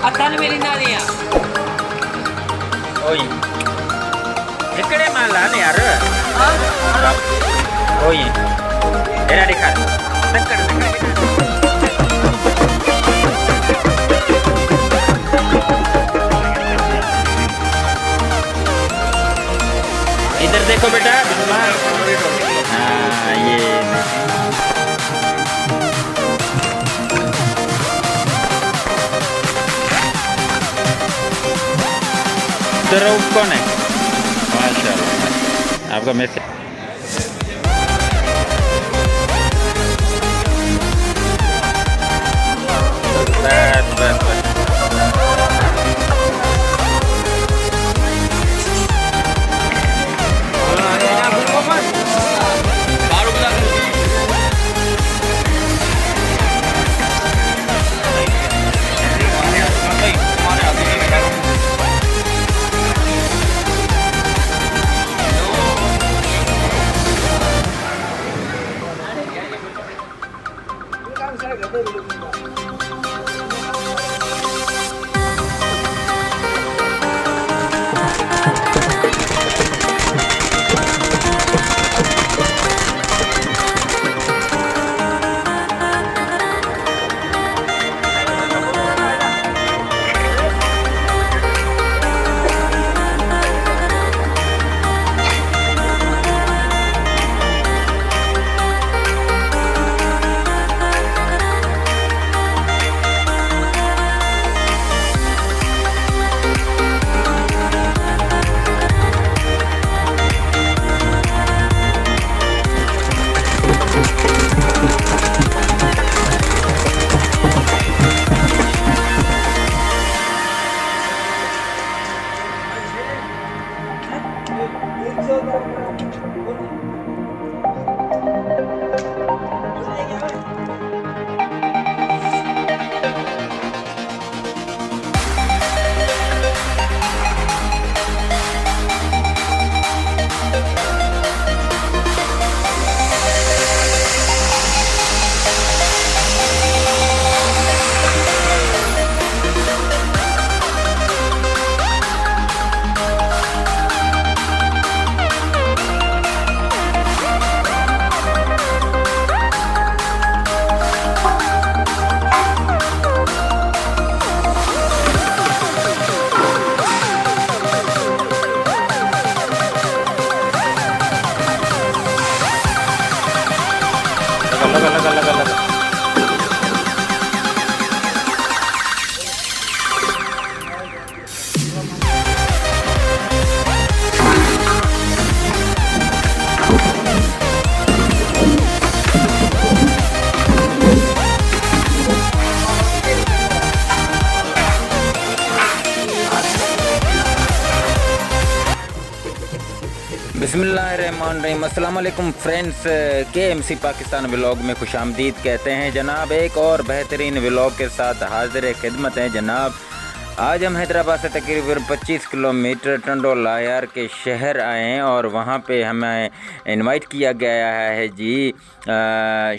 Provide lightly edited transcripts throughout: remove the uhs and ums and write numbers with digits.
అతను వెళ్ళినది ఓయ్ ఇక్కడే మాలాని యార్ ఓయ్ ఎరా దిఖా దక్కడ इधर देखो बेटा हाँ ये इधर कौन है माशाल्लाह आपका मैसेज बस बस बस बिस्मिल्लाहिर्रहमानिर्रहीम अस्सलाम वालेकुम फ्रेंड्स KMC पाकिस्तान व्लॉग में खुशामदीद कहते हैं जनाब। एक और बेहतरीन व्लॉग के साथ हाजिर खिदमत हैं जनाब। आज हम हैदराबाद से तकरीबन 25 किलोमीटर टंडोलायर के शहर आए हैं और वहाँ पे हमें इनवाइट किया गया है जी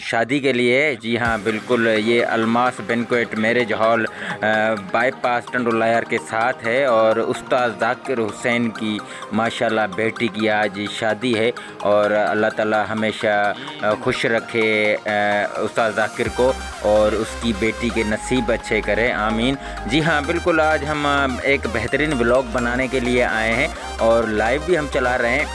शादी के लिए। जी हाँ बिल्कुल, ये Almas banquet marriage hall bypass टंडोलायर के साथ है और उस्ताद जाकिर हुसैन की माशाल्लाह बेटी की आज शादी है और अल्लाह ताला हमेशा खुश रखे उस्ताद जाकिर को और उसकी बेटी के नसीब अच्छे करे, आमीन। जी हाँ बिल्कुल, आज हम एक बेहतरीन व्लॉग बनाने के लिए आए हैं और लाइव भी हम चला रहे हैं।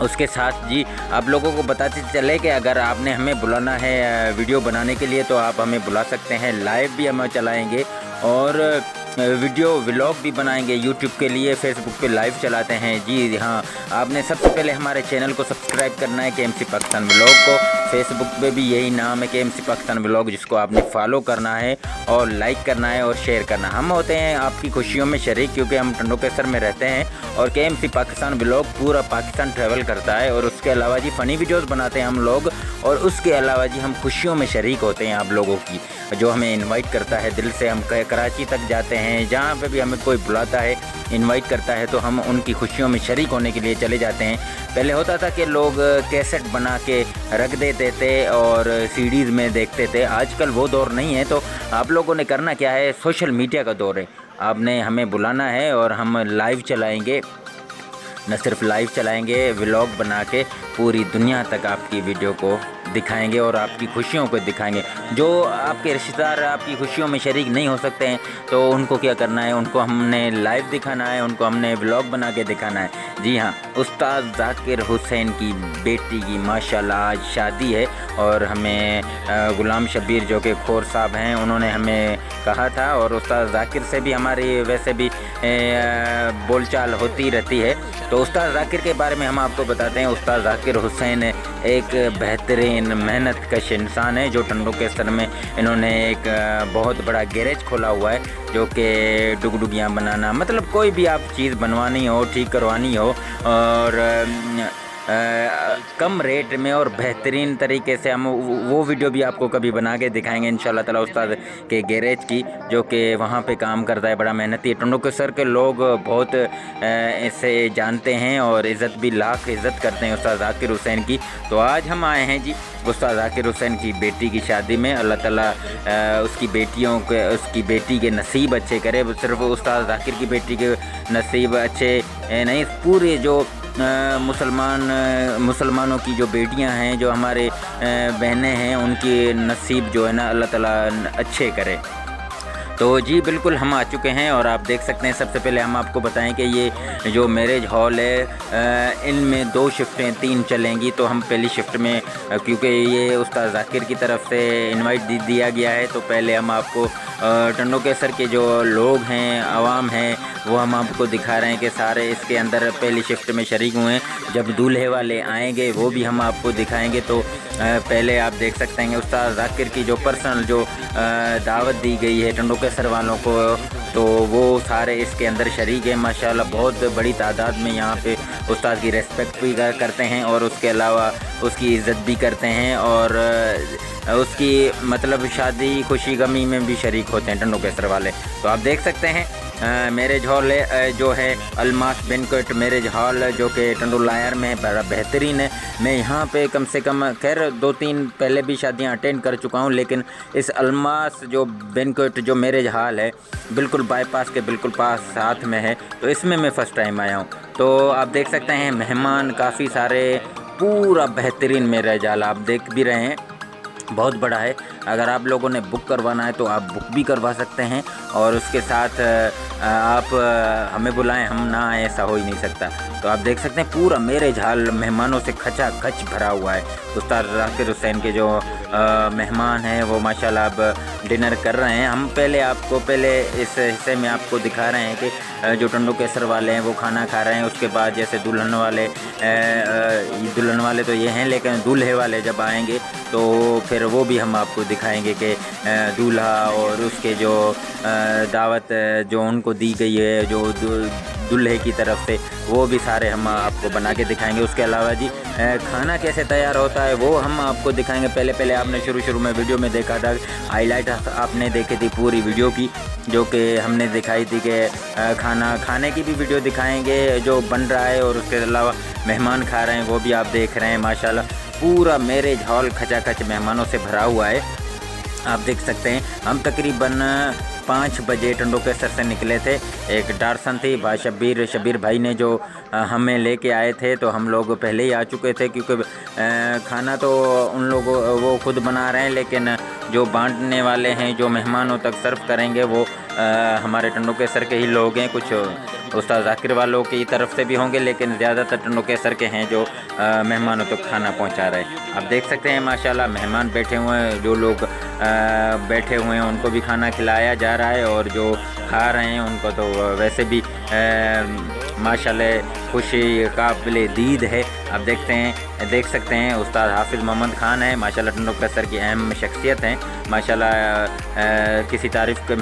उसके साथ जी आप लोगों को बताते चले कि अगर आपने हमें बुलाना है वीडियो बनाने के लिए तो आप हमें बुला सकते हैं। लाइव भी हम चलाएंगे और वीडियो व्लॉग भी बनाएंगे यूट्यूब के लिए, फेसबुक पे लाइव चलाते हैं। जी हाँ, आपने सबसे पहले हमारे चैनल को सब्सक्राइब करना है KMC पाकिस्तान व्लॉग को, फेसबुक पे भी यही नाम है KMC पाकिस्तान व्लॉग, जिसको आपने फॉलो करना है और लाइक करना है और शेयर करना। हम होते हैं आपकी खुशियों में शरीक, क्योंकि हम टंडोकेसर में रहते हैं और KMC पाकिस्तान व्लॉग पूरा पाकिस्तान ट्रैवल करता है। और उसके अलावा जी फ़नी वीडियोस बनाते हैं हम लोग, और उसके अलावा जी हम खुशियों में शरीक होते हैं आप लोगों की, जो हमें इनवाइट करता है दिल से। हम कराची तक जाते हैं, जहाँ पे भी हमें कोई बुलाता है, इनवाइट करता है, तो हम उनकी खुशियों में शरीक होने के लिए चले जाते हैं। पहले होता था कि लोग कैसेट बना के रख देते थे और सीडीज़ में देखते थे, आजकल वो दौर नहीं है। तो आप लोगों ने करना क्या है, सोशल मीडिया का दौर है, आपने हमें बुलाना है और हम लाइव चलाएंगे, न सिर्फ लाइव चलाएंगे, व्लॉग बना के पूरी दुनिया तक आपकी वीडियो को दिखाएंगे और आपकी खुशियों को दिखाएंगे। जो आपके रिश्तेदार आपकी खुशियों में शरीक नहीं हो सकते हैं, तो उनको क्या करना है, उनको हमने लाइव दिखाना है, उनको हमने व्लॉग बना के दिखाना है। जी हाँ, उस्ताद जाकिर हुसैन की बेटी की माशाल्लाह आज शादी है, और हमें गुलाम शबीर जो कि खोर साहब हैं, उन्होंने हमें कहा था, और उस्ताद जाकिर से भी हमारी वैसे भी बोलचाल होती रहती है। तो उस्ताद जाकिर के बारे में हम आपको बताते हैं। उस्ताद जाकिर हुसैन एक बेहतरीन मेहनत कश इंसान है, जो टंडोकेसर में इन्होंने एक बहुत बड़ा गैरेज खोला हुआ है, जो कि डुगडुगियाँ बनाना, मतलब कोई भी आप चीज़ बनवानी हो, ठीक करवानी हो, और कम रेट में और बेहतरीन तरीके से हम वो वीडियो भी आपको कभी बना के दिखाएंगे इंशाल्लाह ताला उस्ताद के गैरेज की, जो कि वहाँ पे काम करता है, बड़ा मेहनती है। टंडोकेसर के लोग बहुत इसे जानते हैं और इज़्ज़त भी लाख इज़्ज़त करते हैं उस्ताद जाकिर हुसैन की। तो आज हम आए हैं जी उस्ताद जाकिर हुसैन की बेटी की शादी में। अल्लाह ताला उसकी बेटी के नसीब अच्छे करे। सिर्फ उस्ताद जाकिर की बेटी के नसीब अच्छे नहीं, पूरे जो मुसलमानों की जो बेटियां हैं, जो हमारे बहनें हैं, उनकी नसीब जो है ना अल्लाह ताला अच्छे करे। तो जी बिल्कुल हम आ चुके हैं, और आप देख सकते हैं। सबसे पहले हम आपको बताएं कि ये जो मैरिज हॉल है, इनमें 2 शिफ्टें 3 चलेंगी। तो हम पहली शिफ्ट में, क्योंकि ये उस्ताद जाकिर की तरफ से इनवाइट दिया गया है, तो पहले हम आपको टंडोकेसर के जो लोग हैं, आवाम हैं, वो हम आपको दिखा रहे हैं कि सारे इसके अंदर पहली शिफ्ट में शरीक हुए हैं। जब दूल्हे वाले आएंगे वो भी हम आपको दिखाएंगे। तो पहले आप देख सकते हैं उस्ताद जाकिर की जो पर्सनल जो दावत दी गई है टंडोकेसर वालों को, तो वो सारे इसके अंदर शरीक हैं माशाल्लाह। बहुत बड़ी तादाद में यहाँ पे उस्ताद की रेस्पेक्ट भी करते हैं, और उसके अलावा उसकी इज़्ज़त भी करते हैं, और उसकी मतलब शादी खुशी गमी में भी शरीक होते हैं टंडोकेसर वाले। तो आप देख सकते हैं मैरिज हॉल जो है अलमास बैंक्वेट मैरिज हॉल, जो कि टंडोलायर में बड़ा बेहतरीन है। मैं यहाँ पे कम से कम खैर 2-3 पहले भी शादियाँ अटेंड कर चुका हूँ, लेकिन इस अलमास जो बैंक्वेट जो मैरिज हॉल है बिल्कुल बाईपास के बिल्कुल पास साथ में है, तो इसमें मैं फ़र्स्ट टाइम आया हूँ। तो आप देख सकते हैं मेहमान काफ़ी सारे, पूरा बेहतरीन मैरिज हॉल आप देख भी रहे हैं, बहुत बड़ा है। अगर आप लोगों ने बुक करवाना है तो आप बुक भी करवा सकते हैं, और उसके साथ आप हमें बुलाएं, हम ना आए ऐसा हो ही नहीं सकता। तो आप देख सकते हैं पूरा मैरिज हॉल मेहमानों से खचाखच भरा हुआ है। उस्ताद जाकिर हुसैन के जो मेहमान हैं वो माशाल्लाह अब डिनर कर रहे हैं। हम पहले इस हिस्से में आपको दिखा रहे हैं कि जो टंडोकेसर वाले हैं वो खाना खा रहे हैं। उसके बाद जैसे दुल्हन वाले तो ये हैं, लेकिन दूल्हे वाले जब आएंगे तो फिर वो भी हम आपको दिखाएंगे कि दूल्हा और उसके जो दावत जो उनको दी गई है जो दूल्हे की तरफ से, वो भी सारे हम आपको बना के दिखाएंगे। उसके अलावा जी खाना कैसे तैयार होता है वो हम आपको दिखाएंगे। पहले आपने शुरू में वीडियो में देखा था, हाईलाइट आपने देखी थी पूरी वीडियो की, जो कि हमने दिखाई थी कि खाने की भी वीडियो दिखाएंगे जो बन रहा है, और उसके अलावा मेहमान खा रहे हैं वो भी आप देख रहे हैं। माशाल्लाह पूरा मैरिज हॉल खचाखच मेहमानों से भरा हुआ है, आप देख सकते हैं। हम तकरीबन 5 बजे टंडोकेसर से निकले थे। एक डारसन थी शबीर भाई ने जो हमें लेके आए थे, तो हम लोग पहले ही आ चुके थे, क्योंकि खाना तो उन लोगों वो खुद बना रहे हैं, लेकिन जो बांटने वाले हैं, जो मेहमानों तक सर्व करेंगे, वो हमारे टंडोकेसर के ही लोग हैं। कुछ उस्ताद जाकिर वालों की तरफ से भी होंगे, लेकिन ज़्यादातर टंडोकेसर के हैं जो मेहमानों तक खाना पहुंचा रहे हैं। आप देख सकते हैं माशाल्लाह मेहमान बैठे हुए हैं, जो लोग बैठे हुए हैं उनको भी खाना खिलाया जा रहा है, और जो खा रहे हैं उनको तो वैसे भी माशाल्लाह खुशी काबिल दीद है। आप देख सकते हैं उस्ताद हाफिज़ मोहम्मद खान है, माशाल्लाह टंडो कैसर की अहम शख्सियत हैं, माशाल्लाह किसी तारीफ़ के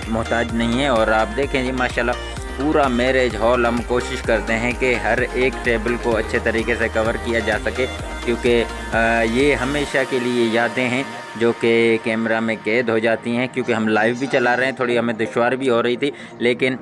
मोहताज नहीं है। और आप देखें जी माशाल्लाह पूरा मैरिज हॉल हम कोशिश करते हैं कि हर एक टेबल को अच्छे तरीके से कवर किया जा सके, क्योंकि ये हमेशा के लिए यादें हैं जो कि कैमरा में कैद हो जाती हैं। क्योंकि हम लाइव भी चला रहे हैं, थोड़ी हमें दुश्वार भी हो रही थी, लेकिन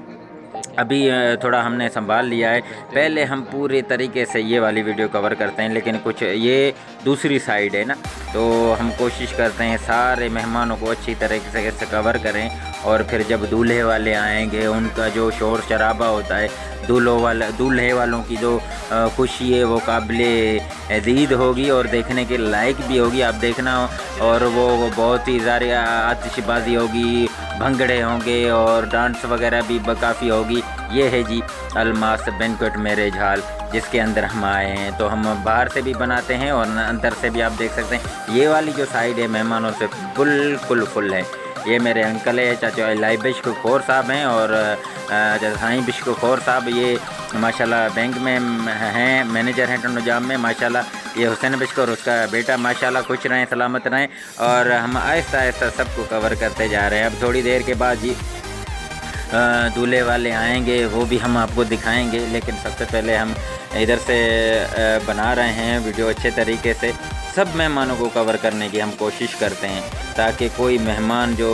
अभी थोड़ा हमने संभाल लिया है। पहले हम पूरे तरीके से ये वाली वीडियो कवर करते हैं, लेकिन कुछ ये दूसरी साइड है ना, तो हम कोशिश करते हैं सारे मेहमानों को अच्छी तरीके से कवर करें। और फिर जब दूल्हे वाले आएंगे उनका जो शोर शराबा होता है, दूल्हे वालों की जो खुशी है वो काबिल दीद होगी और देखने के लायक भी होगी। आप देखना, और वो बहुत ही ज़्यादा आतिशबाजी होगी, भंगड़े होंगे और डांस वगैरह भी काफ़ी होगी। ये है जी अलमास बैंक्वेट मैरिज हॉल, जिसके अंदर हम आए हैं। तो हम बाहर से भी बनाते हैं और अंदर से भी। आप देख सकते हैं ये वाली जो साइड है मेहमानों से बिल्कुल फुल है। ये मेरे अंकल है, चाचा लाई बिश्क खोर साहब हैं, और साईं बिश्क खोर साहब ये माशाल्लाह बैंक में हैं, मैनेजर हैं टंडोजाम में माशाल्लाह। ये हुसैन बिश्क और उसका बेटा माशाल्लाह खुश रहें, सलामत रहें। और हम आहिस्ता आहिस्ता सबको कवर करते जा रहे हैं। अब थोड़ी देर के बाद जी दूल्हे वाले आएंगे, वो भी हम आपको दिखाएंगे, लेकिन सबसे पहले हम इधर से बना रहे हैं वीडियो अच्छे तरीके से। सब मेहमानों को कवर करने की हम कोशिश करते हैं, ताकि कोई मेहमान जो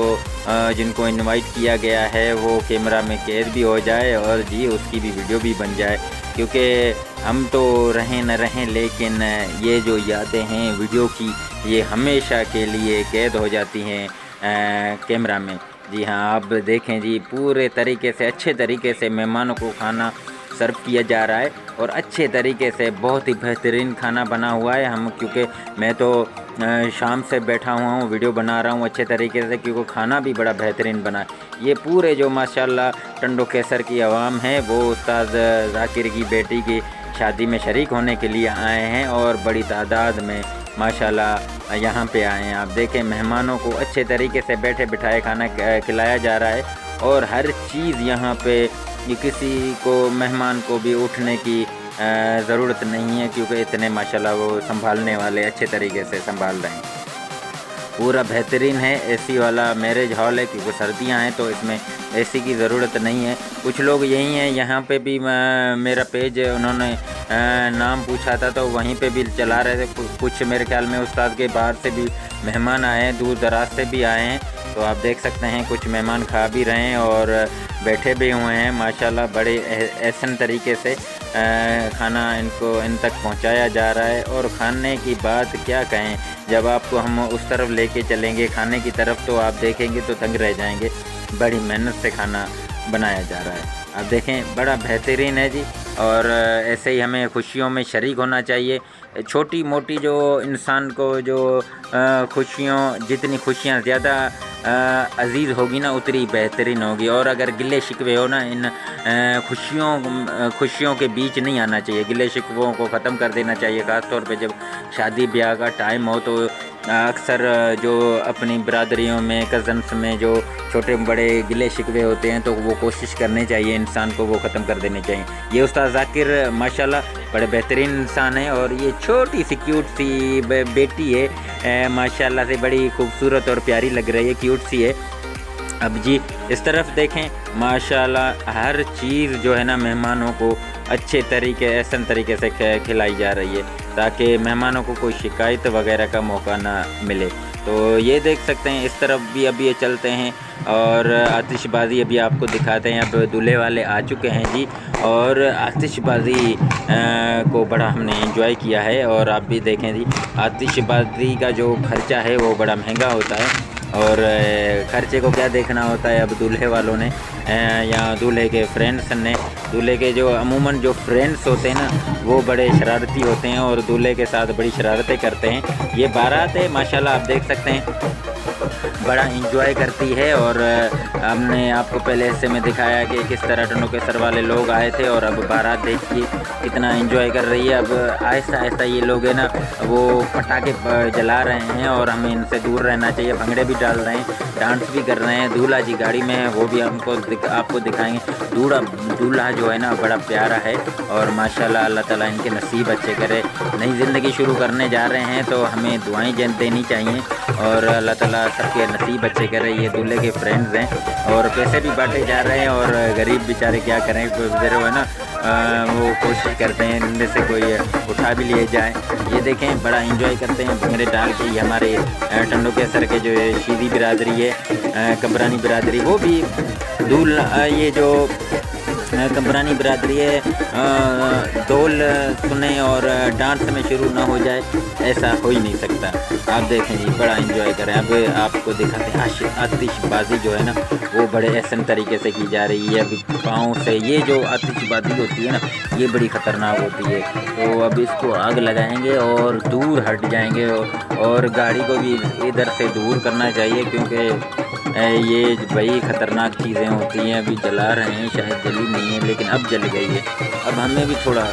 जिनको इनवाइट किया गया है वो कैमरा में कैद भी हो जाए और जी उसकी भी वीडियो भी बन जाए। क्योंकि हम तो रहें न रहें, लेकिन ये जो यादें हैं वीडियो की, ये हमेशा के लिए कैद हो जाती हैं कैमरा में। जी हाँ, आप देखें जी पूरे तरीके से अच्छे तरीके से मेहमानों को खाना सर्व किया जा रहा है, और अच्छे तरीके से बहुत ही बेहतरीन खाना बना हुआ है। हम क्योंकि मैं तो शाम से बैठा हुआ हूँ, वीडियो बना रहा हूँ अच्छे तरीके से, क्योंकि खाना भी बड़ा बेहतरीन बना है। ये पूरे जो माशाल्लाह टंडो कैसर की आवाम है, वो उस्ताद ज़ाकिर की बेटी की शादी में शरीक होने के लिए आए हैं, और बड़ी तादाद में माशाल्लाह यहाँ पे आए हैं। आप देखें मेहमानों को अच्छे तरीके से बैठे बिठाए खाना खिलाया जा रहा है, और हर चीज़ यहाँ पे किसी को मेहमान को भी उठने की ज़रूरत नहीं है, क्योंकि इतने माशाल्लाह वो संभालने वाले अच्छे तरीके से संभाल रहे हैं। पूरा बेहतरीन है, एसी वाला मैरिज हॉल है, क्योंकि सर्दियां हैं तो इसमें एसी की ज़रूरत नहीं है। कुछ लोग यही हैं, यहाँ पे भी मेरा पेज उन्होंने नाम पूछा था तो वहीं पे भी चला रहे थे। कुछ मेरे ख्याल में उस्ताद के बाहर से भी मेहमान आए हैं, दूर दराज से भी आए हैं। तो आप देख सकते हैं कुछ मेहमान खा भी रहे हैं और बैठे भी हुए हैं माशाल्लाह। बड़े एहसन तरीके से खाना इन तक पहुंचाया जा रहा है। और खाने की बात क्या कहें, जब आपको हम उस तरफ लेके चलेंगे खाने की तरफ, तो आप देखेंगे तो दंग रह जाएंगे। बड़ी मेहनत से खाना बनाया जा रहा है, आप देखें बड़ा बेहतरीन है जी। और ऐसे ही हमें खुशियों में शरीक होना चाहिए। छोटी मोटी जो इंसान को जो खुशियों, जितनी खुशियाँ ज़्यादा अजीज़ होगी ना उतनी बेहतरीन होगी। और अगर गिले शिकवे हो ना, इन खुशियों के बीच नहीं आना चाहिए, गिले शिकवों को ख़त्म कर देना चाहिए। ख़ास तौर पे जब शादी ब्याह का टाइम हो तो अक्सर जो अपनी बरादरियों में, कज़न्स में जो छोटे बड़े गिले शिकवे होते हैं तो वो कोशिश करनी चाहिए इंसान को वो ख़त्म कर देने चाहिए। ये उस्ताद ज़ाकिर माशाल्लाह बड़े बेहतरीन इंसान है। और ये छोटी सी क्यूट सी बेटी है माशाल्लाह से, बड़ी खूबसूरत और प्यारी लग रही है, क्यूट सी है। अब जी इस तरफ देखें माशाल्लाह हर चीज़ जो है ना मेहमानों को अच्छे तरीके, एहसन तरीके से खिलाई जा रही है, ताकि मेहमानों को कोई शिकायत वगैरह का मौका ना मिले। तो ये देख सकते हैं इस तरफ भी अभी ये चलते हैं और आतिशबाज़ी अभी आपको दिखाते हैं। अब दूल्हे वाले आ चुके हैं जी, और आतिशबाज़ी को बड़ा हमने एंजॉय किया है। और आप भी देखें जी, आतिशबाज़ी का जो खर्चा है वो बड़ा महंगा होता है, और खर्चे को क्या देखना होता है। अब दूल्हे वालों ने या दूल्हे के फ्रेंड्स ने, दूल्हे के जो अमूमन जो फ्रेंड्स होते हैं ना वो बड़े शरारती होते हैं और दूल्हे के साथ बड़ी शरारतें करते हैं। ये बारात है माशाल्लाह, आप देख सकते हैं बड़ा इंजॉय करती है। और हमने आपको पहले हिस्से में दिखाया कि किस तरह टंडो कैसर वाले लोग आए थे, और अब बारात देखिए कितना इंजॉय कर रही है। अब आहिस्ता आहिस्ता ये लोग है ना वो पटाखे जला रहे हैं, और हमें इनसे दूर रहना चाहिए। भंगड़े भी डाल रहे हैं, डांस भी कर रहे हैं। दूल्हा जी गाड़ी में है, वो भी आपको दिखाएंगे। दूल्हा जो है ना बड़ा प्यारा है और माशाल्लाह अल्लाह ताला इनके नसीब अच्छे करे। नई ज़िंदगी शुरू करने जा रहे हैं तो हमें दुआएं देनी चाहिए और अल्लाह ताला सबके नसीब अच्छे करे। ये दूल्हे के फ्रेंड्स हैं और पैसे भी बांटे जा रहे हैं और गरीब बेचारे क्या करें, जो है ना वो कोशिश करते हैं इनमें से कोई उठा भी लिए जाए। ये देखें बड़ा एंजॉय करते हैं भंगड़े डाल के। हमारे टंडो के सर के जो शीदी बिरादरी है, कब्रानी बिरादरी, वो भी ये जो कब्रानी बिरादरी है डोल सुने और डांस में शुरू ना हो जाए, ऐसा हो ही नहीं सकता। आप देखें जी बड़ा एंजॉय करें। अब आपको दिखाते हैं आतिशबाजी जो है ना वो बड़े एहसन तरीके से की जा रही है। अभी पाँव से ये जो आतिशबाजी होती है ना ये बड़ी ख़तरनाक होती है। तो अब इसको आग लगाएंगे और दूर हट जाएंगे और गाड़ी को भी इधर से दूर करना चाहिए क्योंकि ये बड़ी ख़तरनाक चीज़ें होती हैं। अभी जला रहे हैं, शायद जली नहीं है लेकिन अब जल गई है। अब हमें भी थोड़ा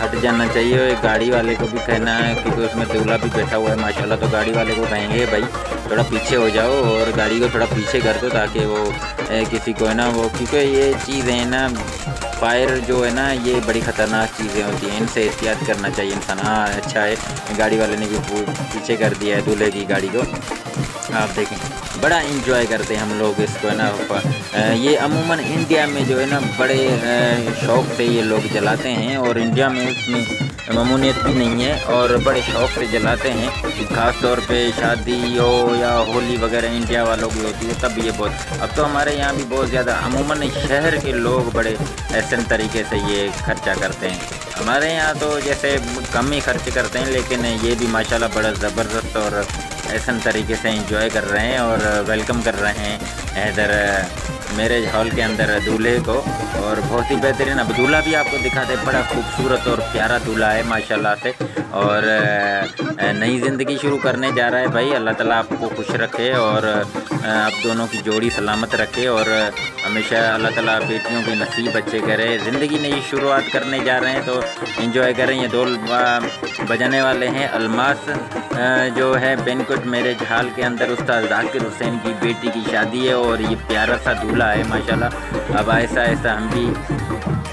हट जाना चाहिए और गाड़ी वाले को भी कहना है क्योंकि उसमें दूल्हा भी बैठा हुआ है माशाल्लाह, तो गाड़ी वाले को कहेंगे भाई थोड़ा पीछे हो जाओ और गाड़ी को थोड़ा पीछे कर दो ताकि वो किसी को है ना वो, क्योंकि ये चीज़ें हैं ना फायर जो है ना ये बड़ी ख़तरनाक चीज़ें होती हैं, इनसे एहतियात करना चाहिए इंसान। हाँ अच्छा है गाड़ी वाले ने भी पीछे कर दिया है दूल्हे की गाड़ी को। आप देखें बड़ा इंजॉय करते हैं हम लोग इसको है ना। ये अमूमन इंडिया में जो है ना बड़े शौक़ से ये लोग जलाते हैं और इंडिया में इसमें ममूनियत भी नहीं है और बड़े शौक़ से जलाते हैं। ख़ास तौर पे शादी हो या होली वगैरह इंडिया वालों की होती है तब ये बहुत। अब तो हमारे यहाँ भी बहुत ज़्यादा अमूमन शहर के लोग बड़े ऐसे तरीके से ये खर्चा करते हैं। हमारे यहाँ तो जैसे कम ही खर्च करते हैं लेकिन ये भी माशाल्लाह बड़ा ज़बरदस्त और ऐसा तरीके से एंजॉय कर रहे हैं और वेलकम कर रहे हैं इधर मैरिज हॉल के अंदर दूल्हे को। और बहुत ही बेहतरीन अब दूल्हा भी आपको दिखाते हैं, बड़ा खूबसूरत और प्यारा दूल्हा है माशाल्लाह से और नई ज़िंदगी शुरू करने जा रहा है भाई। अल्लाह ताला आपको खुश रखे और आप दोनों की जोड़ी सलामत रखे और हमेशा अल्लाह ताला बेटियों के नसीब अच्छे करे। ज़िंदगी नई शुरुआत करने जा रहे हैं तो एंजॉय करें। ये ढोल बजाने वाले हैं अलमास जो है बैंक्वेट मैरिज हॉल के अंदर उस्ताद जाकिर हुसैन की बेटी की शादी है और ये प्यारा सा दूल्हा है माशाल्लाह। अब ऐसा ऐसा हम भी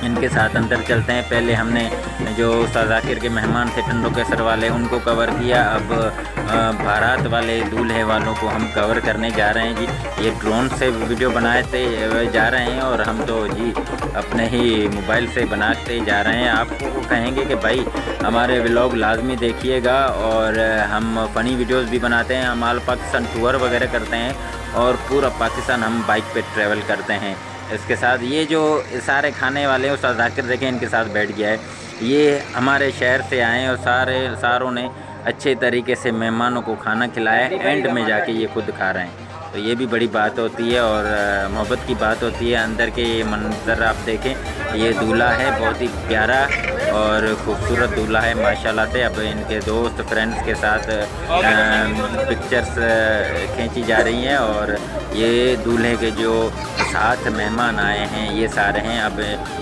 इनके साथ अंदर चलते हैं। पहले हमने जो उस्ताद जाकिर के मेहमान थे टंडो केसर वाले उनको कवर किया, अब बारात वाले दूल्हे वालों को हम कवर करने जा रहे हैं जी। ये ड्रोन से वीडियो बनाते जा रहे हैं और हम तो जी अपने ही मोबाइल से बनाते जा रहे हैं। आपको कहेंगे कि भाई हमारे व्लॉग लाजमी देखिएगा और हम फ़नी वीडियोस भी बनाते हैं। हम ऑल पाकिस्तान टूर वगैरह करते हैं और पूरा पाकिस्तान हम बाइक पे ट्रैवल करते हैं। इसके साथ ये जो सारे खाने वाले हैं उस्ताद जाकिर देखें इनके साथ बैठ गया है। ये हमारे शहर से आए हैं और सारों ने अच्छे तरीके से मेहमानों को खाना खिलाया है। एंड में जाके ये खुद खा रहे हैं तो ये भी बड़ी बात होती है और मोहब्बत की बात होती है। अंदर के ये मंजर आप देखें, ये दूल्हा है बहुत ही प्यारा और ख़ूबसूरत दूल्हा है माशाल्लाह से। अब इनके दोस्त फ्रेंड्स के साथ पिक्चर्स खींची जा रही हैं और ये दूल्हे के जो साथ मेहमान आए हैं ये सारे हैं। अब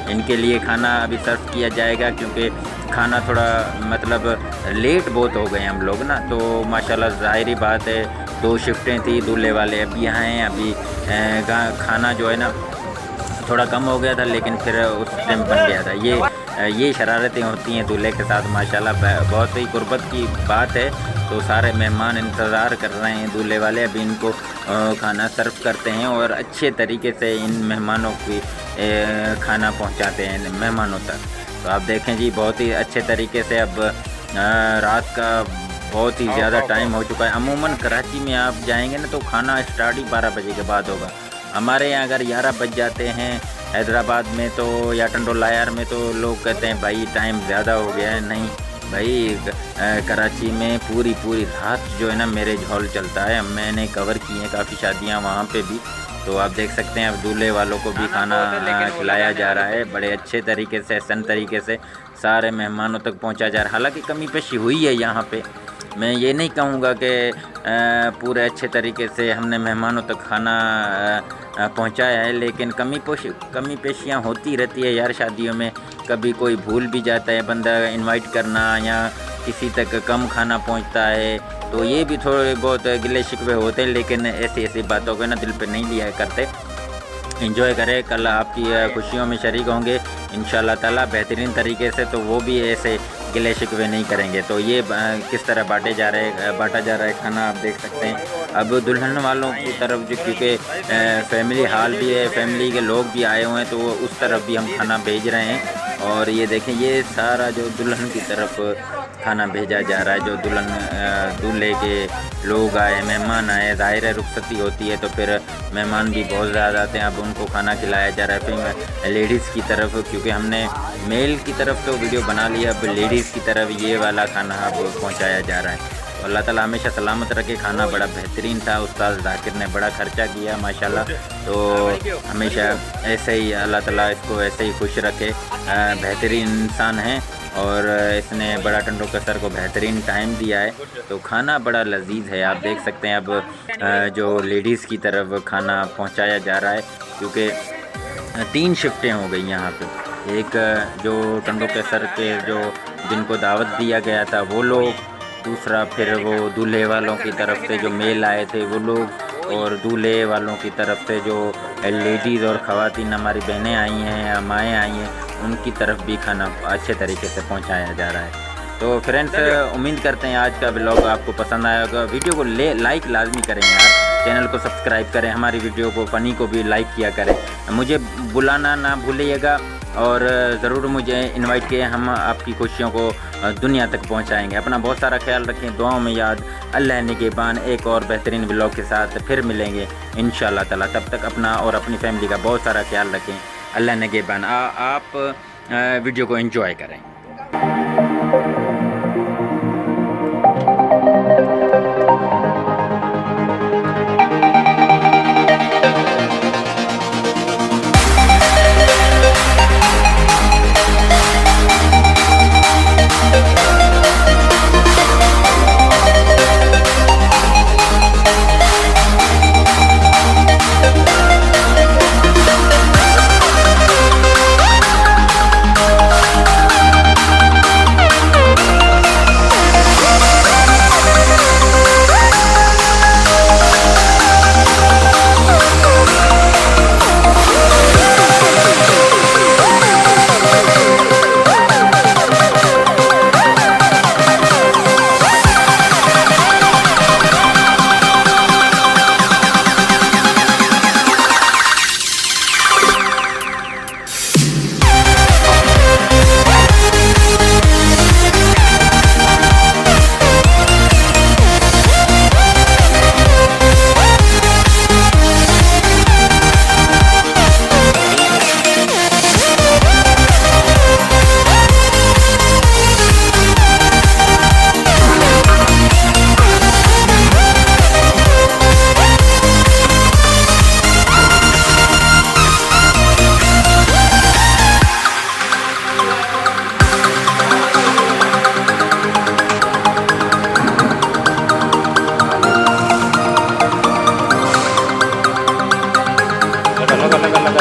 इनके लिए खाना अभी सर्व किया जाएगा क्योंकि खाना थोड़ा मतलब लेट बहुत हो गए हम लोग ना, तो माशाल्लाह ज़ाहिरी बात है 2 शिफ्टें थी। दूल्हे वाले अभी यहाँ हैं, अभी खाना जो है ना थोड़ा कम हो गया था लेकिन फिर उस टाइम बन गया था। ये शरारतें होती हैं दूल्हे के साथ माशाल्लाह, बहुत ही गुर्बत की बात है। तो सारे मेहमान इंतज़ार कर रहे हैं दूल्हे वाले, अभी इनको खाना सर्व करते हैं और अच्छे तरीके से इन मेहमानों की खाना पहुंचाते हैं मेहमानों तक। तो आप देखें जी बहुत ही अच्छे तरीके से अब रात का बहुत ही ज़्यादा टाइम हो चुका है। अमूमन कराची में आप जाएंगे ना तो खाना स्टार्ट ही 12 बजे के बाद होगा। हमारे यहाँ अगर 11 बज जाते हैं हैदराबाद में तो या टंडोलायर में तो लोग कहते हैं भाई टाइम ज़्यादा हो गया है। नहीं भाई कराची में पूरी रात जो है ना मैरिज हॉल चलता है। मैंने कवर की हैं काफ़ी शादियाँ वहाँ पे भी, तो आप देख सकते हैं अब दूल्हे वालों को भी खाना खिलाया जा रहा है बड़े अच्छे तरीके से, सन तरीके से सारे मेहमानों तक पहुँचा जा रहा है। हालाँकि कमी पेशी हुई है यहाँ पे, मैं ये नहीं कहूँगा कि पूरे अच्छे तरीके से हमने मेहमानों तक खाना पहुँचाया है, लेकिन कमी पेशियाँ होती रहती है यार शादियों में। कभी कोई भूल भी जाता है बंदा इनवाइट करना या किसी तक कम खाना पहुँचता है, तो ये भी थोड़े बहुत गिले शिकवे होते हैं, लेकिन ऐसी बातों को ना दिल पे नहीं लिया करते। एंजॉय करें। कल आपकी खुशियों में शरीक होंगे इंशाल्लाह ताला बेहतरीन तरीके से, तो वो भी ऐसे गिले शिकवे नहीं करेंगे। तो ये किस तरह बांटा जा रहा है खाना, आप देख सकते हैं। अब दुल्हन वालों की तरफ जो, क्योंकि फैमिली हाल भी है, फैमिली के लोग भी आए हुए हैं, तो उस तरफ भी हम खाना भेज रहे हैं। और ये देखें, ये सारा जो दुल्हन की तरफ खाना भेजा जा रहा है, जो दूल्हे के लोग आए, मेहमान आए। ज़ाहिर है रुखसती होती है तो फिर मेहमान भी बहुत ज़्यादा आते हैं। अब उनको खाना खिलाया जा रहा है। फिर लेडीज़ की तरफ, क्योंकि हमने मेल की तरफ तो वीडियो बना लिया, अब लेडीज़ की तरफ ये वाला खाना अब पहुंचाया जा रहा है। अल्लाह ताला हमेशा सलामत रखे। खाना बड़ा बेहतरीन था, उस्ताद ज़ाकिर ने बड़ा खर्चा किया माशाल्लाह। तो हमेशा ऐसे ही अल्लाह ताला इसको ऐसे ही खुश रखे। बेहतरीन इंसान है और इसने बड़ा टंडोकर सर को बेहतरीन टाइम दिया है। तो खाना बड़ा लजीज है, आप देख सकते हैं। अब जो लेडीज़ की तरफ खाना पहुंचाया जा रहा है, क्योंकि 3 शिफ्टें हो गई यहाँ पे। एक जो टंडोकर सर के जो जिनको दावत दिया गया था वो लोग, दूसरा फिर वो दूल्हे वालों की तरफ से जो मेल आए थे वो लोग, और दूल्हे वालों की तरफ से जो लेडीज़ और ख़वातीन हमारी बहनें आई हैं, माएँ आई हैं, उनकी तरफ भी खाना अच्छे तरीके से पहुंचाया जा रहा है। तो फ्रेंड्स, उम्मीद करते हैं आज का व्लॉग आपको पसंद आया होगा। वीडियो को लाइक लाजमी करें यार, चैनल को सब्सक्राइब करें, हमारी वीडियो को फ़नी को भी लाइक किया करें। मुझे बुलाना ना भूलिएगा और ज़रूर मुझे इनवाइट किए, हम आपकी खुशियों को दुनिया तक पहुंचाएंगे। अपना बहुत सारा ख्याल रखें, दुआओं में याद। अल्लाह निगहबान। एक और बेहतरीन व्लॉग के साथ फिर मिलेंगे इंशाल्लाह ताला। तब तक अपना और अपनी फैमिली का बहुत सारा ख्याल रखें। अल्लाह निगहबान। आप वीडियो को एंजॉय करें। We'll be right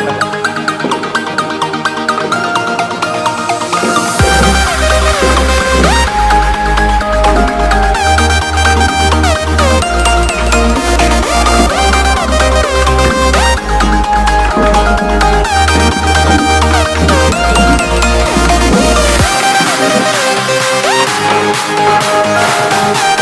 back.